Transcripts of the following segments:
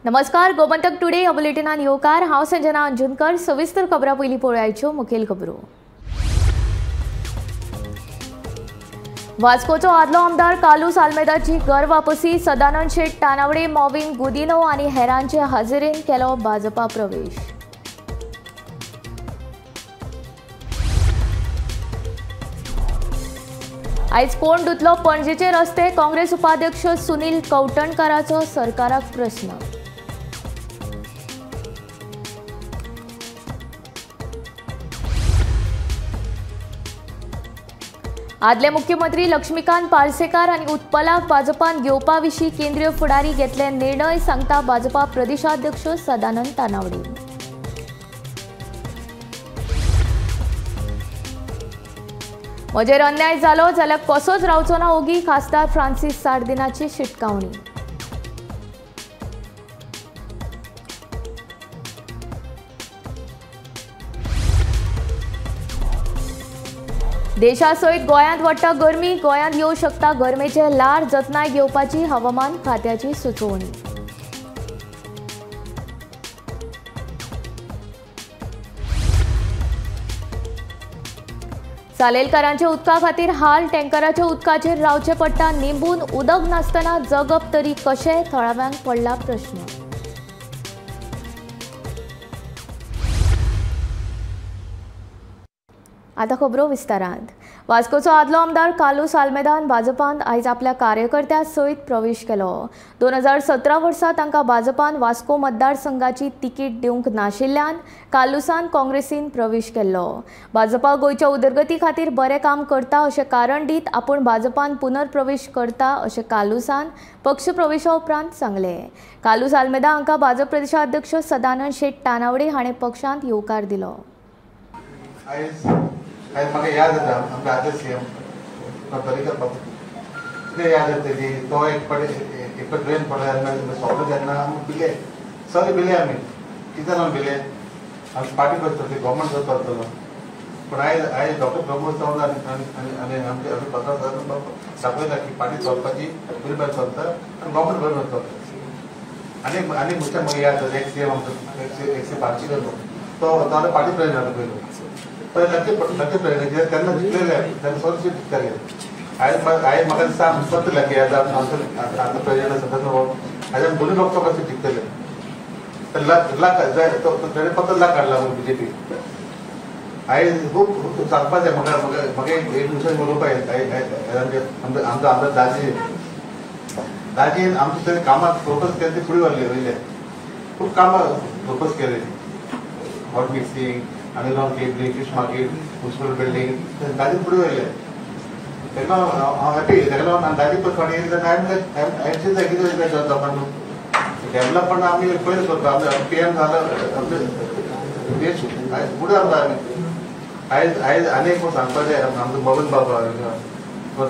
नमस्कार, गोमंतक टुडे ह्या बुलेटिनान येवकार। हांव संजना अंजुनकर। सविस्तर खबरां पयलीं पळोवयाच्यो मुखेल खबरो। वास्कोचो आदलो आमदार कालूस आल्मेदाची घर वापसी। सदानंद शेट तानावडे, मॉविन गुदिनो आनी हेरांचे हाजिरेन केलो भाजपा प्रवेश। आयज कोण धुतलो पणजेचे रस्ते? काँग्रेस उपाध्यक्ष सुनील कवटणकराचो सरकाराक प्रस्न। आदले मुख्यमंत्री लक्ष्मीकांत पार्सेकार आनी उत्पलाक भाजपान घेवपा विशीं केंद्रीय फुडारी घेतले निर्णय, सांगता भाजपा प्रदेशाध्यक्ष सदानंद तानावडे। म्हजेर अन्याय जालो जाल्यार कसोच रावचो ना ओगी, खासदार फ्रांसीस सार्दिनाची शिटकावणी। देशासयत गोंयांत वाडटा गरमी। गोंयांत येवंक शकता गरमेचे ल्हार, जतनाय घेवपाची हवामान खात्याची सुचोवणी। सालेलकारांच्या उदका खातीर हाल, टँकराच्या उदकाचेर रावचें पडटा निंबून। उदक नासतना जगप तरी कशें? थळाव्यांक पडला प्रश्न। आता खबरो विस्तारांत। वास्कोचो आदलो आमदार कालूस आल्मेदान भाजपान आयज आपल्या कार्यकर्त्यां सयत प्रवेश केलो। 2017 वर्सा तांकां भाजपान वास्को मतदारसंघाची तिकीट दिवंक नाशिल्ल्यान कालूसान काँग्रेसीन प्रवेश केल्लो। भाजपा गोंयच्या उदरगती खातीर बरें काम करता अशें कारण दीत आपूण भाजपान पुनर्प्रवेश करता अशें कालूसान पक्ष प्रवेशा उपरांत सांगलें। कालूस आल्मेदा हांकां भाजप प्रदेशाध्यक्ष सदानंद शेट तानावडे हाणें पक्षांत येवकार दिलो। आज म्हाका याद जाता आमचे आदले सीएम पर्रीकर बाबू कितें याद जाता ती तो एक ट्रेन पडलो सोपलो तेन्ना आमी भिले, सगळे भिले आमी। कितें लागून भिले? आमी पार्टी करता ती गव्हर्मेंट करतलो, पूण आयज डॉक्टर प्रमोद सावंत आनी आमचे पत्रकार दाखयता की पार्टी चलपाची बरी भायर चलता आनी गव्हर्मेंट बरोबर चलता। आनी मुख्य याद जाता एक सीएम आमचो एकशे पार्टीकर तो पार्टी प्रेसिडेंट जालो पयलो, लकी प्रेसिडेंट तेन्ना जिखलेले तेन्ना चडशे जिखताले। आयज म्हाका दिसता आमी स्वत लकी आतां प्रेसिडेंट आसा आयज आमी दोनूय लोकसभा जिखतले। तेणे फक्त लाख काडला बीजेपी। आयज खूब सांगपाचें म्हाका एक विशय उलोवपा आमचो आमदार दाजीन आमचे तेणे कामां प्रोपोज केले ती फुडें व्हरली वयले खूब कामां प्रोपोज केली। Hot mixing, underground cabling, fish market, municipal building दादी फुडें वयले। तेन्ना हांव हॅपी तेका लागून दादी पळय फाटीं येयली तेन्ना हांवें चिंतलें कितें वयता जावपाक न्हू डेवलपमेंट आमी पयलीं करता। आमचे पीएम जालो आमचे देश आयज फुडें आमकां आयज आयज आनी एक सांगपाचें आमचो मोहन बाबा,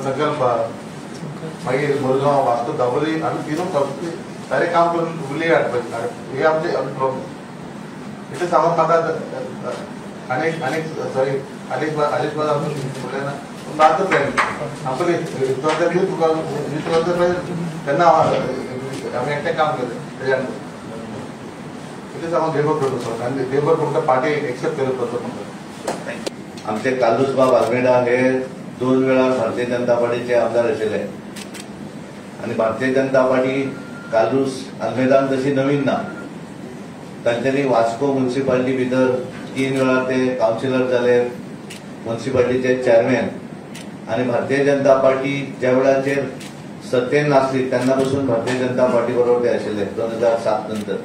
संकल्पा, मागीर मुरगांव, वास्को, दाबोली आमी तिनूय सारे काम करून उरली हाडपाचें हे आमचे प्रॉब्लेम। इतलें सांगून म्हाका आनीक सॉरी आनीक फुडें ना मारता प्लॅन आपले तेन्ना आमी एकटें काम केलें तेज्यान इतलें सांगून देवर करता आनी देवर तुमकां पार्टी एक्सेप्ट केलो करता। आमचे कालूस बाब आल्मेडा हे 2 वेळा भारतीय जनता पार्टीचे आमदार आशिल्ले आनी भारतीय जनता पार्टी कालूस आल्मेदान तशी नवीन ना। तांच्यांनी वास्को म्युनिसिपालिटी भितर 3 वेळा ते कावन्सिलर जाले, म्युनिसिपालिटीचे चेअरमॅन आनी भारतीय जनता पार्टी ज्या वेळाचेर सत्तेन नासली तेन्ना पासून भारतीय जनता पार्टी बरोबर ते आशिल्ले 2007 नंतर।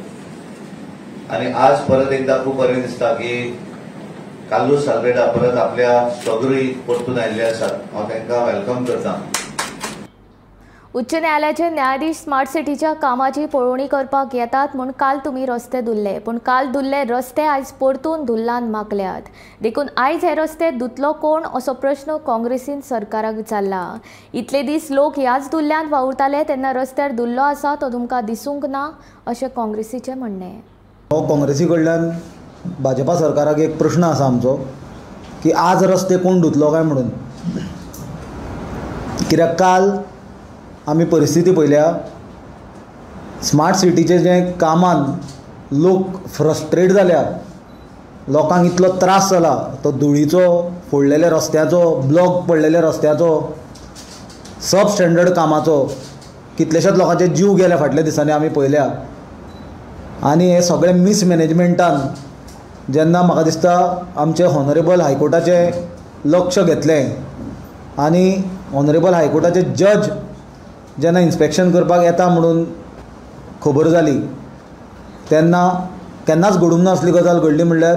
आनी आज परत एकदा खूब बरें दिसता की कालूस आल्मेडा परत आपल्या स्वगृही परतून आयिल्ले आसात। हांव तांकां वेलकम करता। उच्च न्यायालयाचे न्यायाधीश स्मार्ट सिटीच्या कामाची पळोवणी करपाक येतात म्हूण काल तुमी रस्ते धुल्ले, पूण काल धुल्ले रस्ते आयज परतून धुल्लान माकल्यात। देखून आयज हे रस्ते धुतलो कोण असो प्रश्न काँग्रेसीन सरकाराक विचारला। इतले दीस लोक ह्याच धुल्ल्यांत वावुरताले तेन्ना रस्त्यार धुल्लो आसा तो तुमकां दिसूंक ना अशें काँग्रेसीचें म्हणणें। हो काँग्रेसी कडल्यान भाजपा सरकाराक एक प्रश्न आसा आमचो की आज रस्ते कोण धुतलो काय म्हणून। कित्याक काल आमी परिस्थिती पळयल्या स्मार्ट सिटीचे जे कामान लोक फ्रस्ट्रेट जाल्या, लोकांक इतलो त्रास जाला तो धुळीचो, फोडलेल्या रस्त्याचो, ब्लॉक पडलेल्या रस्त्याचो, सब स्टँडर्ड कामाचो, कितलेशेच लोकांचे जीव गेले फाटल्या दिसांनी आमी पळयल्या. आनी हे सगळे मिसमॅनेजमेंटान जेन्ना म्हाका दिसता आमचे हॉनरेबल हायकोर्टाचें लक्ष घेतलें आनी हॉनरेबल हायकोर्टाचे जज जेन्ना इन्स्पेक्शन करपाक येता म्हणून खबर जाली, तेन्ना केन्नाच घडूंक ना असली गजाल घडली म्हणल्यार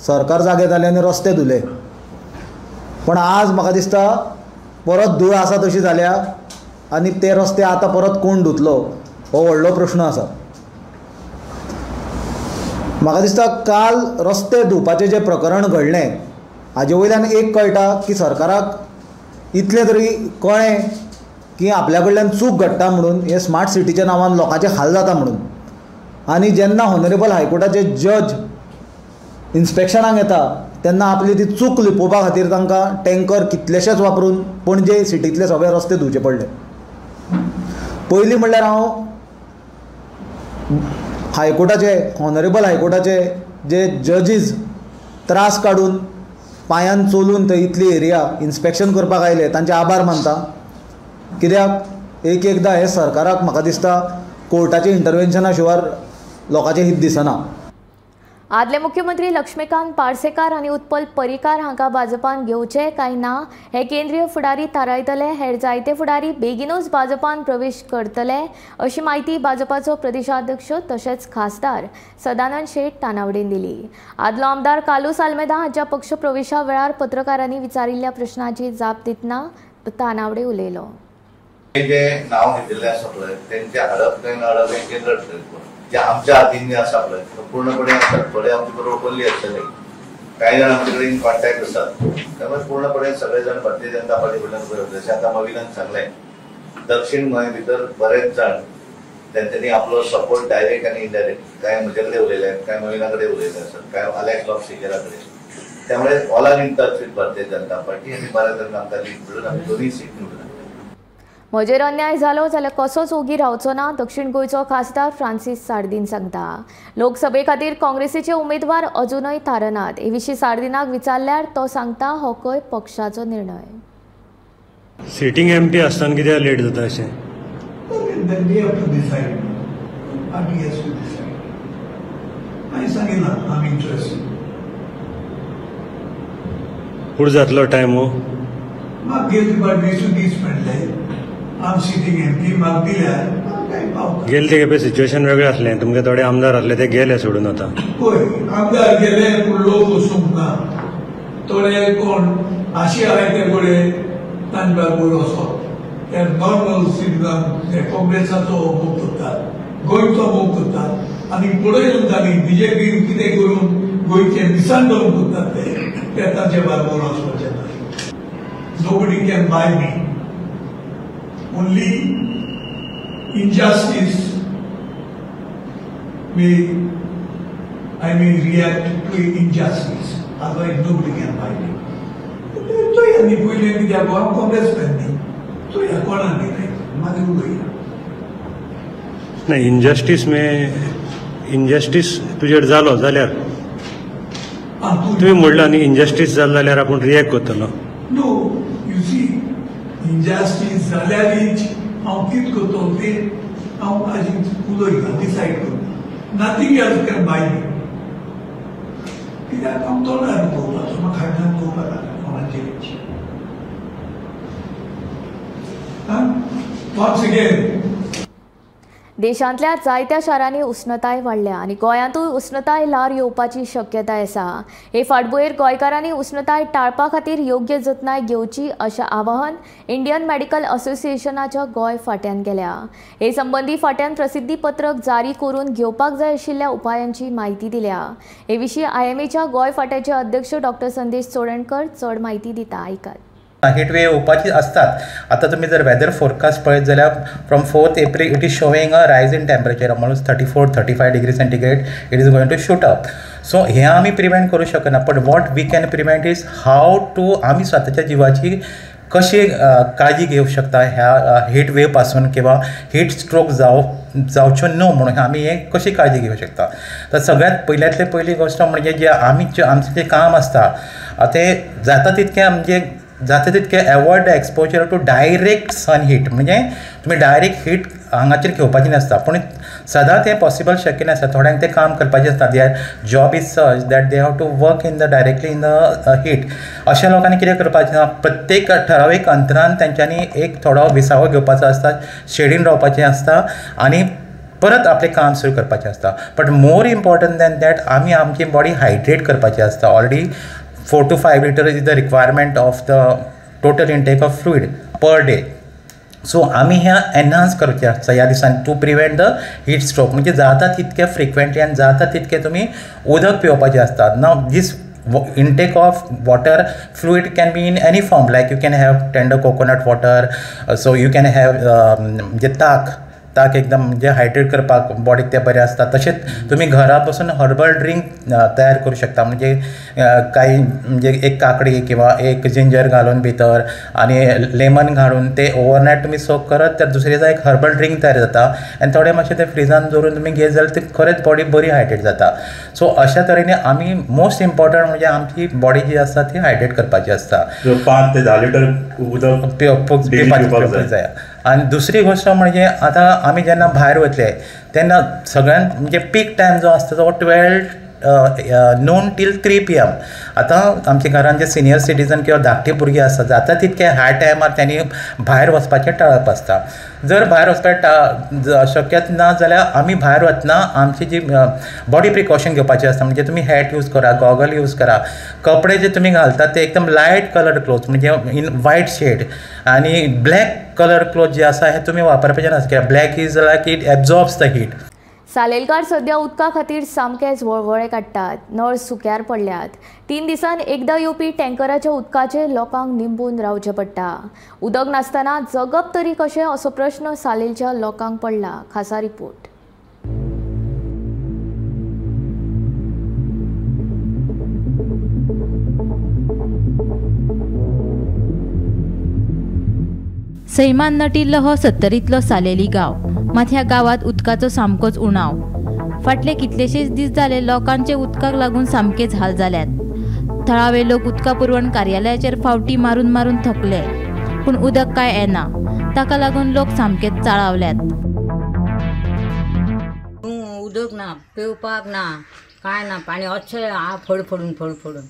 सरकार जागे जालें आनी रस्ते धुले. पण आज म्हाका दिसता परत धूळ आसा तशी जाल्या आनी ते रस्ते आतां परत कोण धुतलो हो व्हडलो प्रश्न आसा. म्हाका दिसता काल रस्ते धुवपाचें जें प्रकरण घडलें हाजे वयल्यान एक कळटा की सरकाराक इतलें तरी कळ्ळें की आपल्या कडल्यान चूक घडटा म्हणून, हे स्मार्ट सिटीच्या नांवान लोकांचे हाल जाता म्हणून. आनी जेन्ना हॉनरेबल हायकोर्टाचे जज इन्स्पेक्शनाक येता तेन्ना आपली ती चूक लिपोवपा खातीर तांकां टँकर कितलेशेच वापरून पणजे सिटींतले सगळे रस्ते धुवचे पडले. पयलीं म्हणल्यार हांव हायकोर्टाचे हॉनरेबल हायकोर्टाचे जे जजीस त्रास काडून पांयान चलून थंय इतली एरिया इन्स्पेक्शन करपाक आयले तांचे आभार मानता. कित्याक एकदां हे सरकाराक म्हाका दिसता कोर्टाच्या इंटरव्हेन्शना शिवाय लोकांचें हित दिसना. आदले मुख्यमंत्री लक्ष्मीकांत पार्सेकार आनी उत्पल पर्रीकार हांकां भाजपान घेवचे काय ना हे केंद्रीय फुडारी थारायतले. हेर जायते फुडारी बेगीनूच भाजपान प्रवेश करतले अशी माहिती भाजपाचो प्रदेशाध्यक्ष तशेंच खासदार सदानंद शेट तानावडेन दिली. आदलो आमदार कालूस आल्मेदा हांच्या पक्ष प्रवेशा वेळार पत्रकारांनी विचारिल्ल्या प्रश्नाची जाप दितना तानावडे उलयलो. जे नाव घेतिल्लें आसा पळय तेंचे हाडप काय नाडप हें केंद्र ठरयतलो. जे आमच्या हातीन आसा पळय पूर्णपणे आसात. थोडे आमचे बरोबर ओपनली आसतले, कांय जाण आमचे कडेन कॉन्टॅक्ट आसात. त्यामुळे पूर्णपणे सगळे जाण भारतीय जनता पार्टी कडल्यान करप. जशें आतां मविनान सांगलें, दक्षिण गोंय भितर बरेच जाण तेंच्यांनी आपलो सपोर्ट डायरेक्ट आनी इनडायरेक्ट कांय म्हजे कडेन उलयले, कांय मविना कडेन उलयले आसात, कांय अलेक्स लॉक शिकेरा कडेन. त्यामुळे all are in touch with Bharatiya Janata party आनी बऱ्या तरेन आमकां लीड मेळून आमी दोनूय सीट निवडून. म्हजेर अन्याय जालो जाल्यार कसोच ओगी रावचो ना दक्षिण गोंयचो खासदार फ्रांसीस सार्दिन सांगता. लोकसभे खातीर काँग्रेसीचे उमेदवार अजूनय थारनात. हे विशीं सार्दिनाक विचारल्यार तो सांगता हो खंय पक्षाचो निर्णय. सिटींग एमपी आसतना कित्याक लेट जाता अशें? फुडें जातलो टायम हो. गेले ते खेपे सिच्युएशन वेगळें आसलें. तुमगे थोडे आमदार आसले ते गेले सोडून आतां. आमदार गेले पूण लोक वचूंक ना. थोडे कोण आशिया ते गोडे तांचे बरोबर वचप. ते नॉर्मल सिटीजन ते काँग्रेसाचो मोग करतात, गोंयचो मोग करतात आनी फुडें येवन तांणी बीजेपी कितें करून गोंयचे निसाण करून करतात ते तांचे बरोबर वचपाचें ना. Nobody can buy me. Only injustice may react to injustice. Otherwise, nobody can buy me. तो या निपुले की त्या बाम काँग्रेस पेनी तो या कोणा नाही माझे उडोया. नाही इनजस्टीस तुजेर जालो जाल्यार तुम्ही म्हणलं आनी इनजस्टीस जालो जाल्यार आपूण रिएक्ट करतलो. नो यू सी इनजस्टीस जाल्यारीच हांव कितें करतलो ते हांव आजी उलयता डिसायड करता. नथींग एल्स कॅन बाय मी. कित्याक हांव तोंडार पळोवपाचो म्हाका खायनान पळोवपाक लागला कोणाचेर. वन्स अगेन देशांतल्या जायत्या शारांनी उष्णताय वाडल्या आनी गोंयांतूय उष्णताय ल्हार येवपाची शक्यताय आसा. हे फाटभुंयेर गोंयकारांनी उष्णताय टाळपा खातीर योग्य जतनाय घेवची अशें आवाहन इंडियन मेडिकल असोसिएशनाच्या गोंय फांट्यान केल्या. हे संबंदी फांट्यान प्रसिद्धी पत्रक जारी करून घेवपाक जाय आशिल्ल्या उपायांची म्हायती दिल्या. हे विशीं IMAच्या गोंय फांट्याचे अध्यक्ष डॉ. संदेश चोडणकर चड म्हायती दिता. आयकात. हीट वेव येवपाची असतात. आता तुम्ही जर वेदर फोरकास्ट पळयत जाल्यार from 4th April it is showing a rise in temperature almost 34-35 degree centigrade it is going to shoot up. So हे आमी प्रिवेंट करू शकना. पण what we can prevent is how to आमी स्वताच्या जिवाची कशी काळजी घेऊ शकता ह्या हीट वेव पासून किंवा हीट स्ट्रोक जावच्यो न्हू म्हणून आमी हे कशी काळजी घेवं शकता. तर सगळ्यात पयल्यातली पयली गोश्ट म्हणजे जे आमचें जे काम आसता तें जाता तितकें avoid the exposure to direct sun heat. म्हणजे तुमी डायरेक्ट हीट हांगाचेर घेवपाची नासता, पूण सदां तें पॉसिबल शक्य नासता. थोड्यांक तें काम करपाचें आसता, their job is such that they have to work in the directly in the heat. अशा लोकांनी कितें करपाचें ना, प्रत्येक ठरावीक अंतरान तेंच्यांनी एक थोडो विसावो घेवपाचो आसता, शेडीन रावपाचें आसता आनी परत आपलें काम सुरू करपाचें आसता. But more important than that आमी आमची बॉडी हायड्रेट करपाची आसता. Already 4 to 5 liters is the requirement of the total intake of fluid per day. So आमी ह्या एनहान्स करचें आसता ह्या दिसांनी to prevent the heat stroke. म्हणजे जाता तितके फ्रिक्वेंटली आनी जाता तितके तुमी उदक पिवपाचें आसता. नाव दीस intake of water fluid can be in any form, like you can have tender coconut water, so you can have म्हणजे ताक एकदम म्हणजे हायड्रेट करपाक बॉडीक तें बरें आसता. तशेंच तुमी घरा बसून हर्बल ड्रिंक तयार करूं शकता. म्हणजे काही म्हणजे एक काकडी किंवा एक जिंजर घालून भितर आनी लेमन घालून ते ओवरनायट तुमी सोक करत तर दुसरे दिसा एक हर्बल ड्रिंक तयार जाता आनी थोडें मातशें तें फ्रिजान दवरून तुमी घेत जाल्यार ती खरेंच बॉडी बरी हायड्रेट जाता. सो अशा तरेन आमी मोस्ट इम्पॉर्टंट म्हणजे आमची बॉडी जी आसता ती हायड्रेट करपाची आसता. 5 ते 10 लिटर उदक पिवपाक जाय. आनी दुसरी गोश्ट म्हणजे आतां आमी जेन्ना भायर वतले तेन्ना सगळ्यान म्हणजे पीक टायम जो आसता तो 12 noon till 3 PM. आतां आमच्या घरान जे सिनियर सिटीजन किंवा धाकटे भुरगीं आसता जाता तितके ह्या टायमार त्यांनी भायर वचपाचें टाळप आसता. जर भायर वचपाक शक्यत ना जाल्यार आमी भायर वतना आमची जी बॉडी प्रिकॉशन घेवपाची आसता. म्हणजे तुमी हॅट यूज करा, गॉगल यूज करा, कपडे जे तुमी घालतात ते एकदम लायट कलर क्लोथ म्हणजे इन वायट शेड आनी ब्लॅक कलर क्लोथ जे आसा हे तुमी वापरपाचे नासता. कित्याक black is like it absorbs the heat. Salelkar सध्या उदका खातीर सामकेच वळवळे काडटात. नळ सुक्यार पडल्यात. 3 दिसान एकदा येवपी टँकराच्या उदकाचेर लोकांक निंबून रावचें पडटा. उदक नासतना जगप तरी कशें असो प्रश्न सालेलच्या लोकांक पडला. खासा रिपोर्ट. सैमान नटिल्लो हो 70रीतलो सालेली गांव. मात ह्या गांवांत उदकाचो सामकोच उणाव. फाटले कितलेशेच दीस जाले लोकांचे उदकाक लागून सामकेच हाल जाल्यात. थळावे लोक उदका पुरवण कार्यालयाचेर फावटी मारून मारून थकले, पूण उदक काय येना. ताका लागून लोक सामकेच चाळावल्यात. उदक ना, पिवपाक ना, काय ना, पाणी अच्छे फडफडून.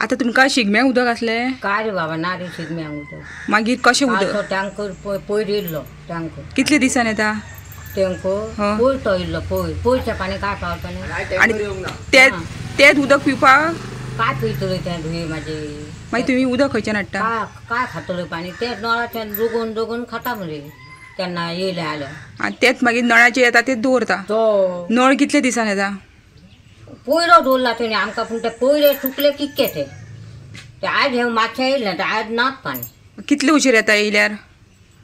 आता तुमकां शिगम्याक उदक आसलें काय रे बाबा ना रे शिगम्याक उदक. मागीर कशें उदक? टँकर पयर येयल्लो टँकर. कितले दिसान येता टँकर? पयर तो येयल्लो पयरचें पाणी काय पावतलें. आनी तेच उदक पिवपाक काय पितले तें धुये म्हाजे. मागीर तुमी उदक खंयच्यान हाडटा? काय खातले पाणी तें नळाच्यान जोगून खाता मरे केन्ना येयले जाल्यार. आनी तेच मागीर नळाचेर येता तेच दवरता. नळ कितले दिसान येता? पयरो दवरला तेणी आमकां, पूण ते पयरे सुकले कितके ते आयज हे मातशें येयले ते आयज नात पाणी. कितले उशीर येता येयल्यार?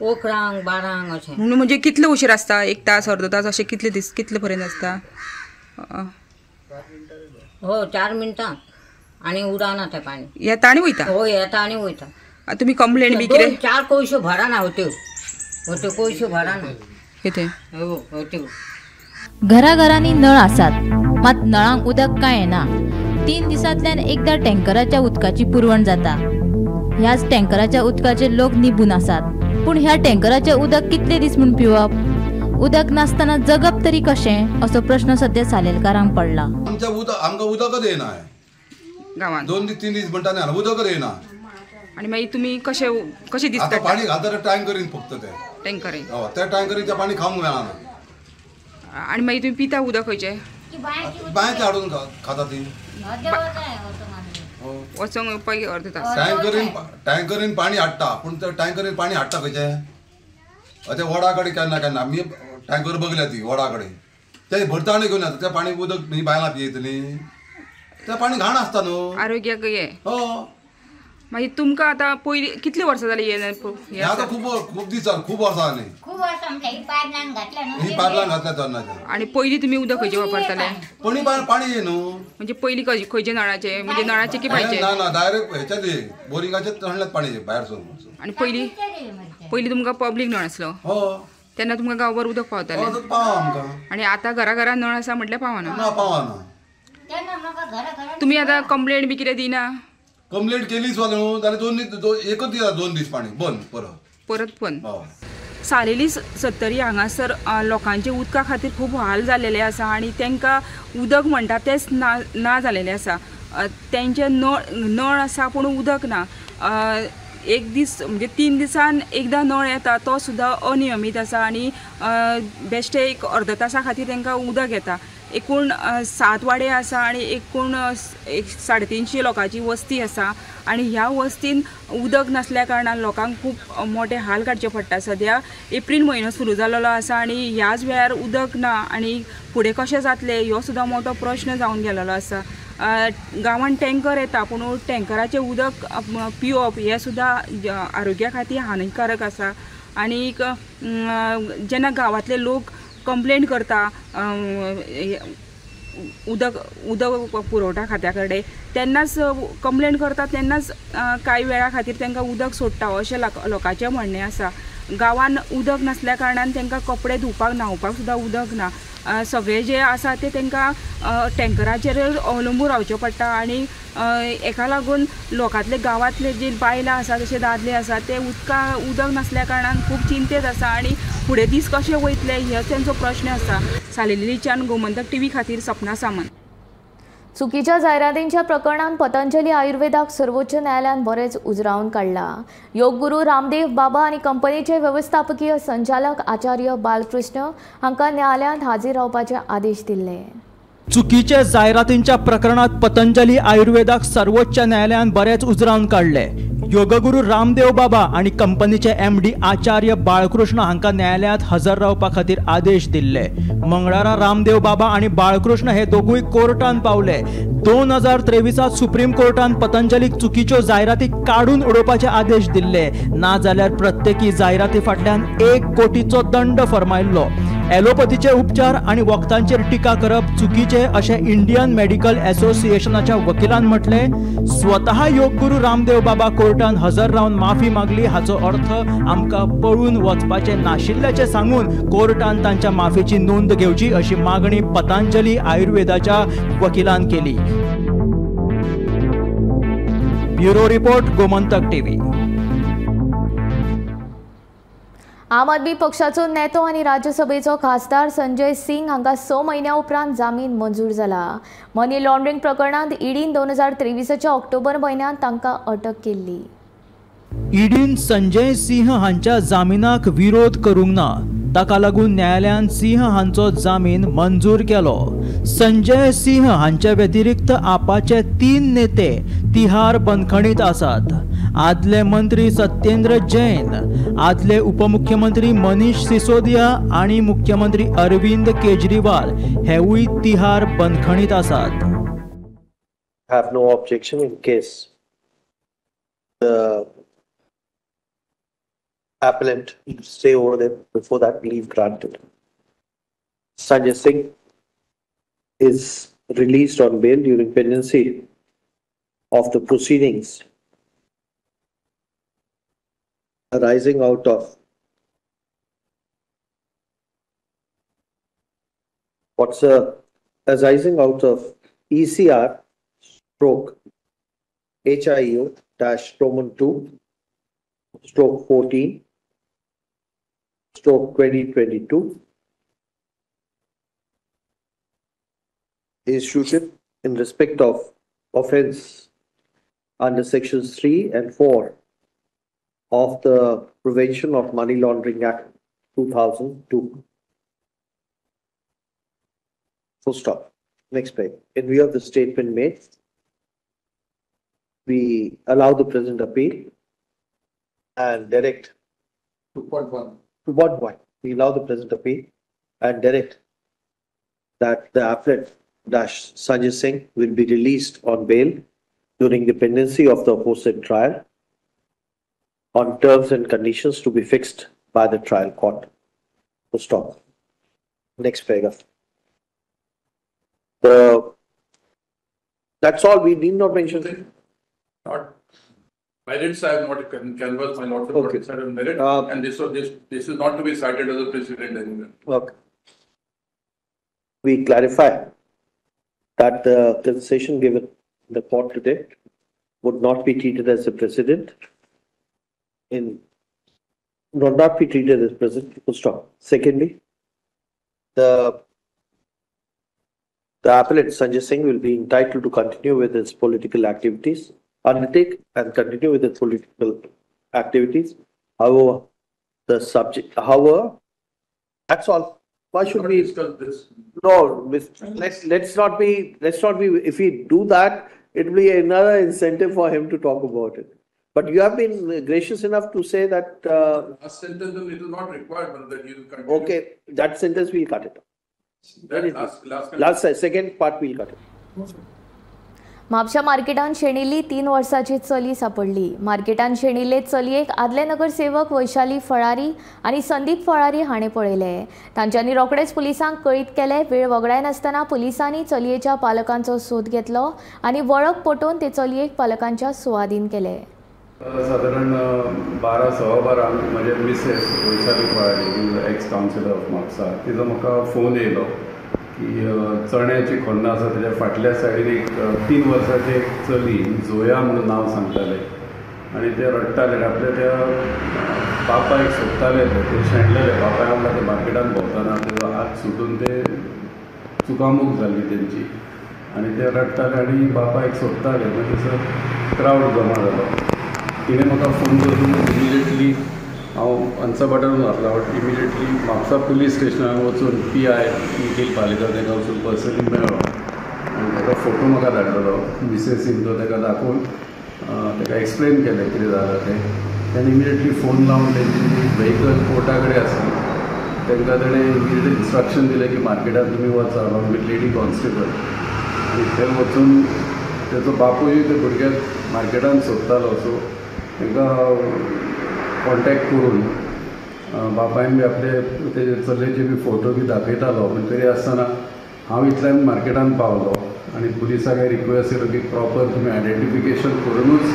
11 12 अशें. म्हणजे कितले उशीर आसता? 1 तास अर्दो तास अशें कितले दीस कितले पर्यंत आसता? हो 4 मिनटां आनी उडाना तें पाणी. येता आनी वयता? हो येता आनी वयता. तुमी कंप्लेंट बी कितें? 4 कोयश्यो भराना होत्यो कोयश्यो भराना. कितें? हो होत्यो. घराघरांनी नळ आसात, मात नळांक उदक काय येना. 3 दिसांतल्यान एकदा टँकराच्या उदकाची पुरवण जाता. ह्याच टँकराच्या उदकाचे लोक निबून आसात. पूण ह्या टँकराचें उदक कितले दीस म्हूण पिवप? उदक नासतना जगप तरी कशें असो प्रश्न सध्या सालेलकारांक पडला. आमकां उदकच येना गांवांत. 2-3 दीस म्हणटा न्ही उदकच येना. आनी मागीर तुमी कशें दिसता? पाणी घालता टँकरीन फक्त ते टँकरीन. त्या टँकरीचें पाणी खावंक मेळना. आनी मागीर तुमी पिता उदक खंयचें? बांयचें हाडून खाता ती. वचोंक पयलीं अर्द तास. टँकरीन पाणी हाडटा, पूण ते टँकरीन पाणी हाडटा खंयचें? ते वडा कडेन केन्ना आमी टँकर बगल्या ती वडा कडेन ते भरता आनी घेवन येता. तें पाणी उदक न्ही बायलां पियेतली. तें पाणी घाण आसता न्हू आरोग्याक. हो मागीर तुमकां आतां पयलीं कितलीं वर्सां जालीं हे आता खूप दीस जाले, खूप वर्सां जाली खूप वर्ष आमच्या ही पायपलाईन घातल्या न्हू. ही पायपलाईन घातल्या तेन्नाच्या. आनी पयलीं तुमी उदक खंयचें वापरताले? पाणी ये न्हू. म्हणजे पयलीं खंयचे नळाचे, म्हणजे नळाचे की बायचे? ना डायरेक्ट हेच्यात बोरिंगाचे तळ्यात पाणी भायर सोडून. आनी पयलीं तुमकां पब्लीक नळ आसलो? हो. तेन्ना तुमकां गांवभर उदक पावतालें? पावा आमकां. आनी आतां घरा घरा नळ आसा म्हटल्यार पावना? ना पावाना. तेन्ना म्हाका घरा तुमी आतां कंप्लेंट बी कितें दिना? कंप्लेंट केलीच न्हू जाल्यार एकच दिसा 2 दीस पाणी बंद परत बंद. सालेली 70 हांगासर लोकांचे उदका खातीर खूब हाल जाल्लेले आसा आनी तांकां उदक म्हणटा तेंच ना जाल्लेलें आसा. तेंचे नळ आसा पूण उदक ना. एक दीस म्हणजे 3 दिसान एकदां नळ येता तो सुद्दां अनियमीत आसा आनी बेश्टे एक अर्द तासा खातीर तांकां उदक येता. एकूण 7 वाडे आसा आनी एकूण 350 लोकांची वस्ती आसा आनी ह्या वस्तीन उदक नासल्या कारणान लोकांक खूब मोठे हाल काडचे पडटा. सद्या एप्रील म्हयनो सुरू जाल्लो आसा आनी ह्याच वेळार उदक ना आनी फुडें कशें जातलें ह्यो सुद्दां मोठो प्रश्न जावन गेलेलो आसा. गांवांत टँकर येता पूण टँकराचें उदक पिवप हें सुद्दां आरोग्या खातीर हानिकारक आसा. आनीक जेन्ना गांवांतले लोक कंप्लेंट करता उदक पुरवठा खात्या कडेन तेन्नाच कंप्लेंट करता तेन्नाच कांय वेळा खातीर तांकां उदक सोडटा अशें लोकांचें म्हणणें आसा. गांवान उदक नासल्या कारणान तांकां कपडे धुवपाक न्हांवपाक सुद्दां उदक ना. सगळे जे आसा ते तांकां टँकराचेर अवलंबून रावचें पडटा आनी हेका लागून लोकांतले गांवांतले जे बायलां आसा तशे दादले आसा ते उदक नासल्या कारणान खूब चिंतेत आसा आनी फुडें दीस कशे वयतले हो तांचो प्रश्न आसा. सालेलीच्यान गोमंतक टीव्ही खातीर सपना सामंत. चुकीच्या जायरातींच्या प्रकरणात पतंजली आयुर्वेदाक सर्वोच्च न्यायालयान बरेच उजरावन काढला. योग गुरू रामदेव बाबा आणि कंपनीचे व्यवस्थापकीय संचालक आचार्य बालकृष्ण हांकां न्यायालयात हाजीर रावपाचे आदेश दिले. चुकीच्या जायरातींच्या प्रकरणात पतंजली आयुर्वेदाक सर्वोच्च न्यायालयान बरेच उजरावन काढले. योगगुरू रामदेव बाबा आणि कंपनीचे MD आचार्य बाळकृष्ण हांकां न्यायालयात हजर रावपा खातीर आदेश दिल्ले. मंगळारा रामदेव बाबा आणि बाळकृष्ण हे दोगूय कोर्टान पावले. 2023 सुप्रीम कोर्टान पतंजलीक चुकीच्यो जायराती काढून उडोवपाचे आदेश दिल्ले. ना जाल्यार प्रत्येकी जायराती फाटल्यान 1 कोटीचो दंड फरमायल्लो. ॲलोपथीचे उपचार आणि वखदांचेर टिका करप चुकीचे अशें इंडियन मेडिकल असोसिएशनाच्या वकिलान म्हटले. स्वतः योगगुरू रामदेव बाबा कोर्टान हजर रावन माफी मागली. हाचो अर्थ आमकां पळून वचपाचे नाशिल्ल्याचे सांगून कोर्टान तांच्या माफीची नोंद घेवची अशी मागणी पतंजली आयुर्वेदाच्या वकिलान केली. Bureau report Gomantak TV. आम आदमी पक्षाचो नेतो आणि राज्यसभेचो खासदार संजय सिंग हांकां 6 म्हयन्या उपरांत जामीन मंजूर जाला. मनी लॉन्ड्रिंग प्रकरणात ईडीन 2023च्या ऑक्टोबर म्हयन्यात तांकां अटक केल्ली. ईडीन संजय सिंह हांच्या जामिनाक विरोध करूंक ना. ताका लागून न्यायालयान सिंह हांचो जामीन मंजूर केलो. संजय सिंह हांचे व्यतिरिक्त आपाचे 3 नेते तिहार बंदखणीत आसात. आदले मंत्री सत्येंद्र जैन, आदले उपमुख्यमंत्री मनीष सिसोदिया आणि मुख्यमंत्री अरविंद केजरीवाल हेवूय तिहार बंदखणीत आसात. Have no objection in case the appellant stay over there before that leave granted. Sanjay Singh is released on bail during pendency of the proceedings arising out of arising out of ECR stroke HIO -Roman 2 stroke 14 stroke 2022 issued in respect of offence under sections 3 and 4 of the Prevention of Money Laundering Act 2002. Full stop. Next page. In view of the statement made, we allow the present appeal and direct 2.1. We allow the present appeal and direct that the appellant Sanjay Singh will be released on bail during the pendency of the aforesaid trial on terms and conditions to be fixed by the trial court. To stop. Next paragraph. That's all. We need not mention it. Not merits. I have not canvassed my lordship what is said on merit, and this is not to be cited as a precedent anywhere. Okay. We clarify that the concession given in the court today would not be treated as a precedent. Would not be treated as precedent. Full stop. Secondly, the appellant Sanjay Singh will be entitled to continue with his political activities, undertake and continue with his political activities. However, that's all. Why should we discuss this? No, let's not be. If we do that, it will be another incentive for him to talk about it. But you have been gracious enough to say that. Last sentence, it is not required, but that you will continue. Okay, that sentence we'll cut it. Last second part we'll cut it. Mapusa मार्केटान शेणिल्ली 3 वर्सांची चली सापडली. मार्केटान शेणिल्ले चलयेक आदले नगरसेवक वैशाली फळारी आणि संदीप फळारी हाणें पळयले. तांच्यांनी रोखडेच पुलिसांक कळीत केले. वेळ वगडाय नासतना पुलिसांनी चलयेच्या पालकांचो सोद घेतलो आणि वळख पटोवन ते चलयेक पालकांच्या सुवाधीन केले. साधारण 12:15 म्हजे Mrs Vaishali Phalari x councillor of Mapusa तिजो म्हाका फोन येयलो की चण्याची खोन्ना आसा तेज्या फाटल्या सायडीन एक 3 वर्सांची एक चली जोया म्हणून नांव सांगताले आनी ते रडटाले. आपल्या त्या बापायक सोदताले ते शेणलेले. बापाय आपल्या ते मार्केटान भोंवतना तेजो हात सुटून ते चुकामूक जाल्ली तेंची आनी ते रडटाले आनी बापायक सोदताले. मागीर थंयसर क्रावड जमा जालो. तिणें म्हाका फोन करून इमिजिएटली हांव आन्सर बटन घातलो. इमिजिएटली म्हापसा पुलीस स्टेशनार वचून PI निखील पालेकर ताका वचून पर्सनली मेळ्ळो आनी ताका फोटो म्हाका धाडलेलो मिसेसीन. तो ताका दाखोवन ताका एक्सप्लेन केलें कितें जालां तें. ताणें इमिजिएटली फोन लावन तेंची व्हेकल कोर्टा कडेन आसली. तांकां ताणें इमिजिएटली इन्स्ट्रक्शन दिलें की मार्केटान तुमी वचा अलॉंग विथ लेडी कॉन्स्टेबल. आनी थंय वचून तेजो बापूय ते भुरग्याक मार्केटान सोदतालो. सो तांकां कॉन्टेक्ट करून बापायन बी आपले तेजे चलयेचे बी फोटो बी दाखयतालो. पूण तरी आसतना हांव इतल्यान मार्केटान पावलो आनी पुलिसाक रिक्वेस्ट केलो की प्रॉपर तुमी आयडेंटिफिकेशन करूनच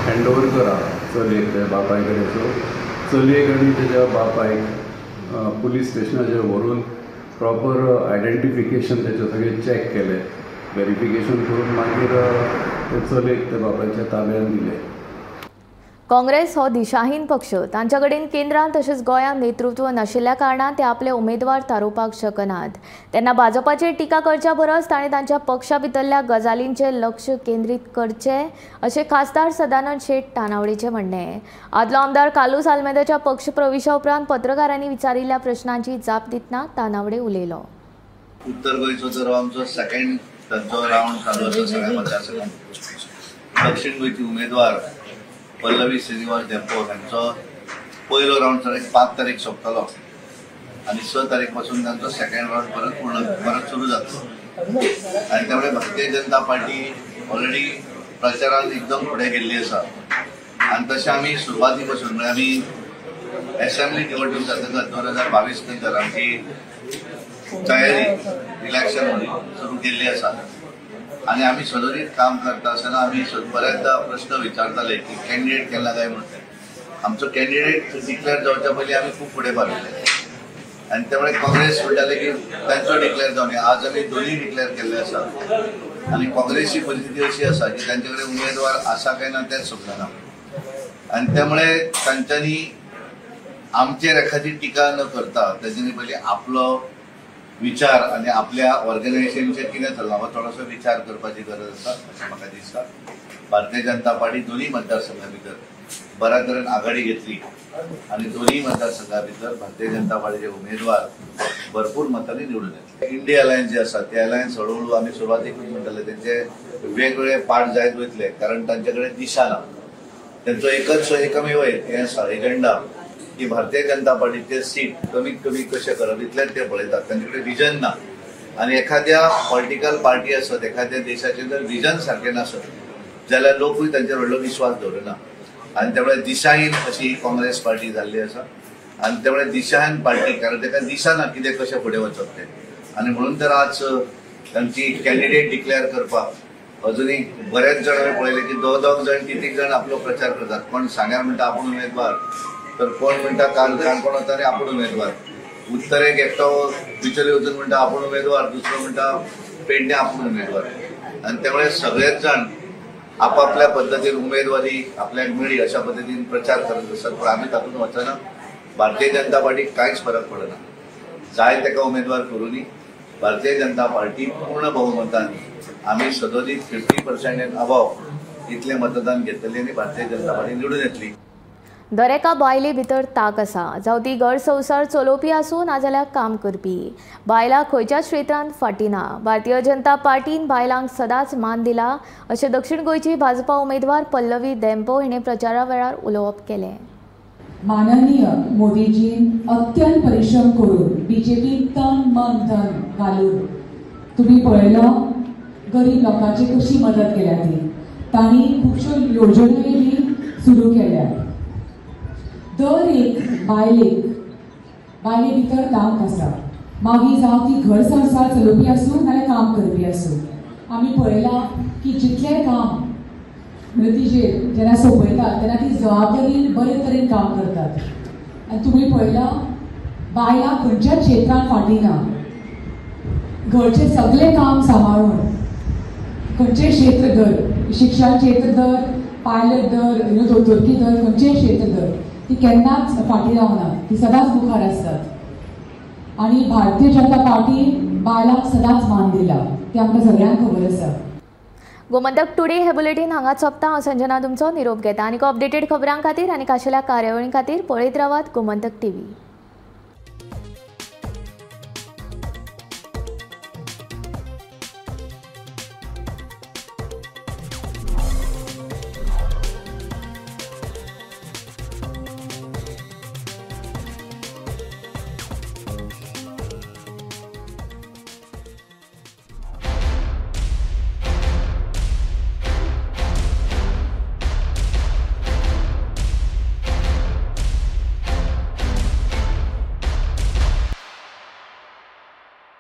हँडओवर करा चलयेक ते बापाय कडेन. सो चलयेक आनी तेज्या बापायक पुलीस स्टेशनाचेर व्हरून प्रॉपर आयडेंटिफिकेशन तेजें सगळें चॅक केलें. व्हेरिफिकेशन करून मागीर ते चलयेक ते बापायच्या ताब्यान दिले. काँग्रेस हो दिशाहीन पक्ष. तांच्या कडेन केंद्रांत तशेंच गोंयांत नेतृत्व नाशिल्ल्या कारणान ते आपले उमेदवार थारोवपाक शकनात. तेन्ना भाजपाचेर टिका करच्या परस ताणें तांच्या पक्षा भितरल्या गजालींचेर लक्ष केंद्रीत करचें अशें खासदार सदानंद शेट तानावडेचें म्हणणें. आदलो आमदार कालूस आल्मेदाच्या पक्ष प्रवेशा उपरांत पत्रकारांनी विचारिल्ल्या प्रश्नांची जाप दितना तानावडे उलयलो. उत्तर गोंयचो जर आमचो सेकंड तांचो रावंड चालू आसा सगळ्या मतदारसंघात. दक्षिण गोंयची उमेदवार पल्लवी श्रीनिवास डेपो हांचो पयलो रावंड 5 तारीख सोंपतलो आनी 6 तारीख पासून तांचो सेकंड रावंड परत सुरू जातलो. आनी त्यामुळे भारतीय जनता पार्टी ऑलरेडी प्रचारांत एकदम फुडें गेल्ली आसा. आनी तशें आमी सुरवाती पासून म्हणजे आमी असेंब्ली निवडणूक जातकच 2022 नंतर आमची तयारी इलेक्शन सुरू केल्ली आसा. आनी आमी सदरीत काम करता आसतना आमी बऱ्याचदा प्रश्न विचारताले की कॅन्डिडेट केन्ना काय म्हणून. आमचो कॅन्डिडेट डिक्लेअर जावच्या पयलीं आमी खूब फुडें पाविल्ले आनी त्यामुळे काँग्रेस म्हणटाले की तांचो डिक्लेअर जावनी. आज आमी दोनूय डिक्लेअर केल्ले आसा आनी काँग्रेसची परिस्थिती अशी आसा की तांचे कडेन उमेदवार आसा काय ना तेंच समजना. आनी त्यामुळे तांच्यांनी आमचेर एखादी टिका न करता तांच्यांनी पयलीं आपलो विचार आनी आपल्या ऑर्गनायझेशनचेर कितें चल्लां हो थोडोसो विचार करपाची गरज आसा अशें म्हाका दिसता. भारतीय जनता पार्टी दोनूय मतदारसंघा भितर बऱ्या तरेन आघाडी घेतली आनी दोनूय मतदारसंघा भितर भारतीय जनता पार्टीचे उमेदवार भरपूर मतांनी निवडून येतले. इंडिया अलायन्स जे आसा ते अलायन्स हळूहळू आमी सुरवातेकूच म्हणटाले तेंचे वेगवेगळे पार्ट जायत वयतले कारण तांचे कडेन दिशा ना. तेंचो एकमेव हें आसा एजेंडा की भारतीय जनता पार्टीचे सीट कमीत कमी कशें करप इतलेंच ते पळयतात. तांचे कडेन विजन ना आनी एखाद्या पॉलिटिकल पार्टी आसत एखाद्या देशाचें जर विजन सारकें नासत जाल्यार लोकूय तांचेर व्हडलो विश्वास दवरना आनी त्यामुळे दिशाहीन अशी काँग्रेस पार्टी जाल्ली आसा आनी त्यामुळे दिशाहीन पार्टी कारण ताका दिसना कितें कशें फुडें वचप तें आनी म्हणून तर आज तांची कॅन्डिडेट डिक्लेअर करपाक अजुनूय बरेच जाण हांवें पळयले की दोग जाण 3 जाण आपलो प्रचार करतात. कोण सांग्यार म्हणटा आपूण उमेदवार तर कोण म्हणटा काणकोण वता आनी आपूण उमेदवार उत्तरेक एकटो बिचोली वचून म्हणटा आपूण उमेदवार दुसरो म्हणटा पेडणे आपूण उमेदवार आनी त्यामुळे सगळेच जाण आपापल्या पद्दतीन उमेदवारी आपल्याक मेळ्ळी अशा पद्दतीन प्रचार करत आसतात. पण आमी तातूंत वचना. भारतीय जनता पार्टीक कांयच फरक पडना. जाय ताका उमेदवार करूनी भारतीय जनता पार्टी पूर्ण बहुमतान आमी सदोदीत 50% अबाव इतले मतदान घेतली आनी भारतीय जनता पार्टी निवडून येतली. दर एका बायले भितर ताक आसा जावं ती घर संवसार चलोवपी आसूं नाजाल्यार काम करपी. बायलां खंयच्याच क्षेत्रांत फाटीं ना. भारतीय जनता पार्टीन बायलांक सदांच मान दिला अशें दक्षिण गोंयची भाजपा उमेदवार पल्लवी देंपो हिणें प्रचारा वेळार उलोवप केलें. माननीय मोदीजीन अत्यंत परिश्रम करून बीजेपी तन मन धन घालून तुम्ही पळयलो गरीब लोकांची कशी मदत केल्या ती. तांणी खुबश्यो योजनाय बी सुरू केल्या. दर एक बायले भितर तांक आसा. मागीर जावं ती घर संसार चलोवपी आसूं नाल्यार काम करपी आसूं. आमी पळयलां की जितलें काम म्हणजे तिजेर जेन्ना सोंपयतात तेन्ना ती जबाबदारीन बरे तरेन काम करतात. आनी तुमी पळयलां बायलां खंयच्याच क्षेत्रांत फाटीं ना. घरचें सगळें काम सांबाळून खंयचें क्षेत्र धर शिक्षण क्षेत्र धर पायलट धर दोतोरकी धर खंयचें क्षेत्र धर ती केन्नाच फाटीं रावना. ती सदांच मुखार आसतात आनी भारतीय जनता पार्टी बायलांक सदांच मान दिला तें आमकां सगळ्यांक खबर आसा. गोमंतक टुडे हे बुलेटीन हांगाच सोंपता. हांव संजना तुमचो निरोप घेता. आनीक अपडेटेड खबरां खातीर आनी आशिल्ल्या कार्यावळीं खातीर पळयत रावात गोमंतक TV.